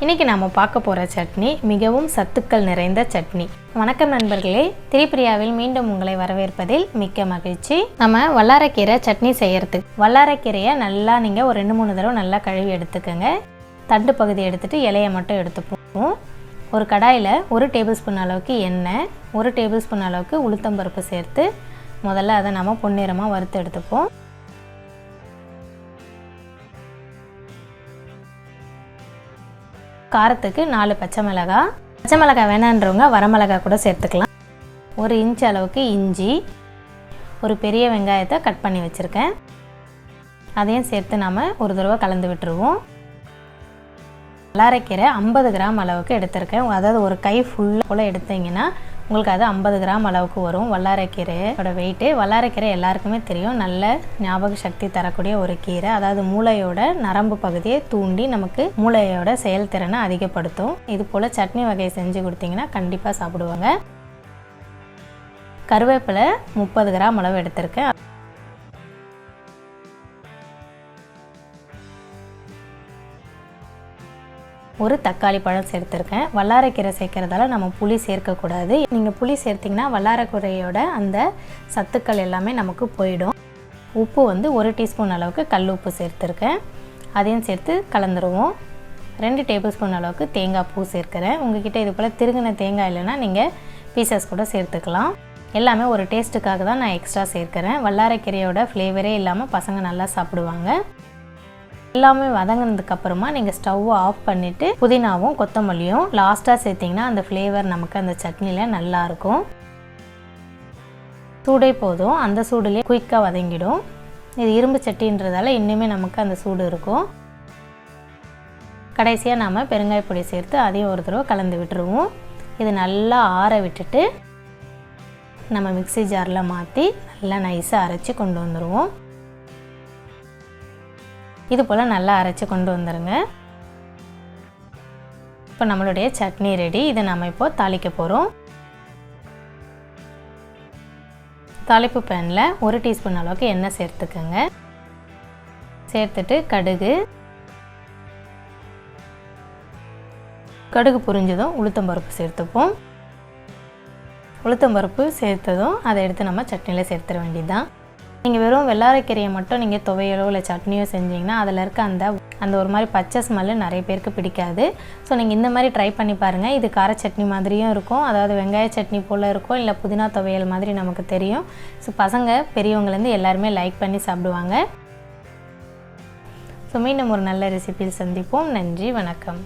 இன்றைக்கி நாம் பார்க்க போகிற சட்னி மிகவும் சத்துக்கள் நிறைந்த சட்னி. வணக்கம் நண்பர்களே, திரிபிரியாவில் மீண்டும் உங்களை வரவேற்பதில் மிக்க மகிழ்ச்சி. நம்ம வல்லாரைக்கீரை சட்னி செய்கிறதுக்கு வல்லாரைக்கீரையை நல்லா நீங்கள் ஒரு 2-3 தடவை நல்லா கழுவி எடுத்துக்கோங்க. தண்டு பகுதி எடுத்துகிட்டு இலையை மட்டும் எடுத்துப்போம். ஒரு கடாயில் 1 டேபிள் ஸ்பூன் அளவுக்கு எண்ணெய், 1 டேபிள் ஸ்பூன் அளவுக்கு உளுத்தம்பருப்பு சேர்த்து முதல்ல அதை நம்ம பொன்னிறமாக வறுத்து எடுத்துப்போம். காரத்துக்கு 4 பச்சை மிளகாய் வேணான்றவங்க வரமிளகாய் கூட சேர்த்துக்கலாம். 1 இன்ச் அளவுக்கு இஞ்சி, ஒரு பெரிய வெங்காயத்தை கட் பண்ணி வச்சுருக்கேன், அதையும் சேர்த்து நாம் ஒரு தடவை கலந்து விட்டுருவோம். வல்லாரைக்கீரை 50 கிராம் அளவுக்கு எடுத்திருக்கேன். அதாவது ஒரு கை ஃபுல்லாக போல் எடுத்தீங்கன்னா உங்களுக்கு அது 50 கிராம் அளவுக்கு வரும். வல்லாரைக்கீரையோட வெயிட்டு. வல்லாரைக்கீரை எல்லாருக்குமே தெரியும், நல்ல ஞாபக சக்தி தரக்கூடிய ஒரு கீரை. அதாவது மூளையோட நரம்பு பகுதியை தூண்டி நமக்கு மூளையோட செயல்திறனை அதிகப்படுத்தும். இது போல் சட்னி வகையை செஞ்சு கொடுத்தீங்கன்னா கண்டிப்பாக சாப்பிடுவாங்க. கருவேப்பிலை 30 கிராம் அளவு எடுத்திருக்கேன். ஒரு தக்காளி பழம் சேர்த்துருக்கேன். வல்லாரைக்கீரை சேர்க்கறதால நம்ம புளி சேர்க்கக்கூடாது. நீங்கள் புளி சேர்த்திங்கன்னா வல்லாரைக்கீரையோட அந்த சத்துக்கள் எல்லாமே நமக்கு போயிடும். உப்பு 1 டீஸ்பூன் அளவுக்கு கல் உப்பு சேர்த்துருக்கேன், அதையும் சேர்த்து கலந்துருவோம். 2 டேபிள் ஸ்பூன் அளவுக்கு தேங்காய் பூ சேர்க்குறேன். உங்கள்கிட்ட இது போல் திருகின தேங்காய் இல்லைன்னா நீங்கள் பீசஸ் கூட சேர்த்துக்கலாம். எல்லாமே ஒரு டேஸ்ட்டுக்காக தான் நான் எக்ஸ்ட்ரா சேர்க்குறேன். வல்லாரைக்கீரையோட ஃப்ளேவரே இல்லாமல் பசங்க நல்லா சாப்பிடுவாங்க. எல்லாமே வதங்கினதுக்கப்புறமா நீங்கள் ஸ்டவ்வை ஆஃப் பண்ணிவிட்டு புதினாவும் கொத்தமல்லியும் லாஸ்ட்டாக சேர்த்திங்கன்னா அந்த ஃப்ளேவர் நமக்கு அந்த சட்னியில் நல்லாயிருக்கும். சூடே போதும், அந்த சூடுலேயே குயிக்காக வதங்கிடும். இது இரும்பு சட்டின்றதால இன்னுமே நமக்கு அந்த சூடு இருக்கும். கடைசியாக நாம் பெருங்காய பொடி சேர்த்து அதையும் ஒரு தடவை கலந்து விட்டுருவோம். இது நல்லா ஆற விட்டுட்டு நம்ம மிக்ஸி ஜாரில் மாற்றி நல்லா நைஸாக அரைச்சி கொண்டு வந்துடுவோம். இது போல் நல்லா அரைச்சி கொண்டு வந்துடுங்க. இப்போ நம்மளுடைய சட்னி ரெடி. இதை நம்ம இப்போது தாளிக்க போகிறோம். தாளிப்பு பேனில் 1 டீஸ்பூன் அளவுக்கு எண்ணெய் சேர்த்துக்கோங்க. சேர்த்துட்டு கடுகு பொரிஞ்சதும் உளுத்தம்பருப்பு சேர்த்துப்போம். உளுத்தம்பருப்பு சேர்த்ததும் அதை எடுத்து நம்ம சட்னியில் சேர்த்துட வேண்டியதுதான். நீங்கள் வெறும் வல்லாரைக்கீரையை மட்டும் நீங்கள் துவையலோ இல்லை சட்னியோ செஞ்சிங்கன்னா அதில் இருக்க அந்த ஒரு மாதிரி பச்சை ஸ்மெல்லு நிறைய பேருக்கு பிடிக்காது. ஸோ நீங்கள் இந்த மாதிரி ட்ரை பண்ணி பாருங்கள். இது கார சட்னி மாதிரியும் இருக்கும், அதாவது வெங்காய சட்னி போல் இருக்கும், இல்லை புதினா துவையல் மாதிரி நமக்கு தெரியும். ஸோ பசங்க பெரியவங்கலேருந்து எல்லாருமே லைக் பண்ணி சாப்பிடுவாங்க. ஸோ மீண்டும் ஒரு நல்ல ரெசிபியில் சந்திப்போம். நன்றி, வணக்கம்.